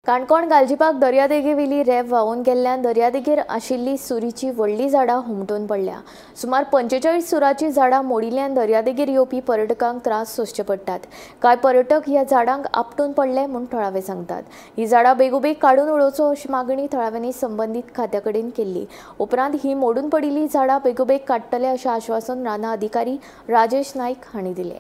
काणकोण गालजीबाग दर्यादेगेवेली रेंव व्हांवून गेल्ल्यान दर्यादेगेर आशिल्ली सुरीची व्हडली झाडां हुमटून पडल्या। सुमार 45 सुराची झाडां मोडिल्ल्यान दर्यादेगेर येवपी पर्यटकांक त्रास सोंसचे पडटात। कांय पर्यटक ह्या झाडांक आपटून पडले म्हूण थळावे सांगतात। ही झाडां बेगोबेग काडून उडोवचो अशी मागणी थळाव्यांनी संबंधीत खात्या कडेन केल्ली। उपरांत ही मोडून पडिल्ली झाडां बेगोबेग काडटले अशें आश्वासन राना अधिकारी राजेश नाईक हांणी दिलें।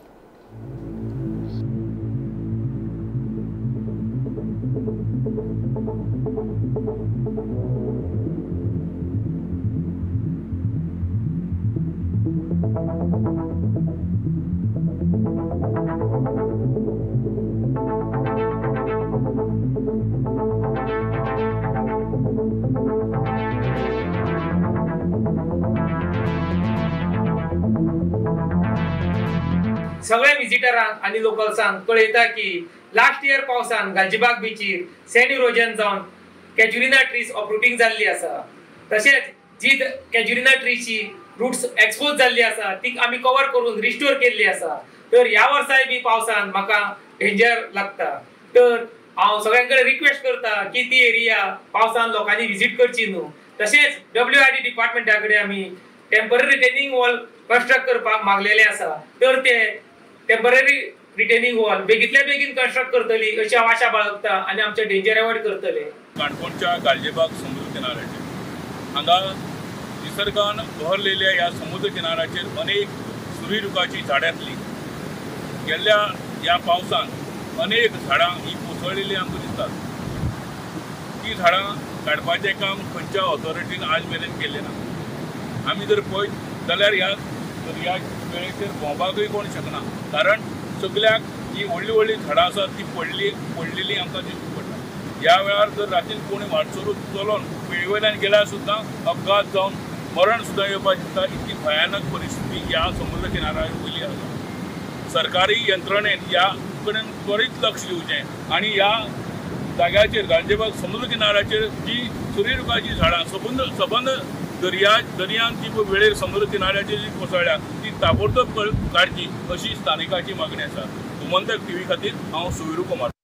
सगळे विजिटरांक आणि लोकल्सांक कळयता की लास्ट इयर पावसान गालजीबाग बीचीर सँड इरोजन जावन कॅज्युरिना ट्रीज अपरूटिंग जाल्ली आसा। तशेंच जी कॅज्युरिना ट्रीची रूट्स एक्सपोज जाल्ली आसा ती आमी कवर करून रिस्टोर केल्ली आसा। तर ह्या वर्साय बी पावसान म्हाका डेंजर लागता। तर हांव सगळ्यांकडे रिक्वेस्ट करता की ती एरिया पावसान लोकांनी विजिट करची न्हू। तशेंच WRD डिपार्टमेंटा कडेन आमी टेम्पररी रिटेनिंग वॉल कंस्ट्रक्ट करपाक मागलेले आसा। तर ते टेम्पररी रिटेनिंग वॉल बेगीतल्या बेगीन कंस्ट्रक्ट करतली अशी हांव आशा बाळगता आणि आमचे डेंजर अवॉइड करतले। काणकोणच्या गालजीबाग समुद्र किनाऱ्याचेर हांगा निसर्गान बहरलेल्या ह्या समुद्र किनाऱ्याचेर अनेक सुरीरुखाची झाडांतली गेल्ल्या ह्या पावसान अनेक झाडां ही कोसळलेली आमकां दिसतात। ती झाडां काडपाचें काम खंयच्या ऑथॉरिटीन आज मेरेन केलें ना। आमी जर पळयत जाल्यार ह्या दर्या वेळेचेर भोंवपाकूय कोण शकना, कारण सगळ्याक ही व्हडली व्हडली झाडां आसात ती पडलेली आमकां दिश्टी पडटा। ह्या वेळार जर रातीन कोणी वाटसरू चलोन वेळेवयल्यान गेल्यार सुद्दां अपघात जावन मरण सुद्दां येवपाक शकता। इतकी भयानक परिस्थिती ह्या समुद्र किनाऱ्यार वयली आसा। सरकारी यंत्रणेन ह्या कडेन त्वरीत लक्ष दिवचें आनी ह्या जाग्याचेर गालजीबाग समुद्र किनाऱ्याचेर जी सुरीरुखाची झाडां सबंद दर्यान ती वेळेर समुद्र किनाऱ्याचेर जी कोसळ्ळ्या ती ताबडतोब काडची अशी स्थानिकाची मागणी आसा। गोमंतक TV खातीर हांव सुविरू कुमार।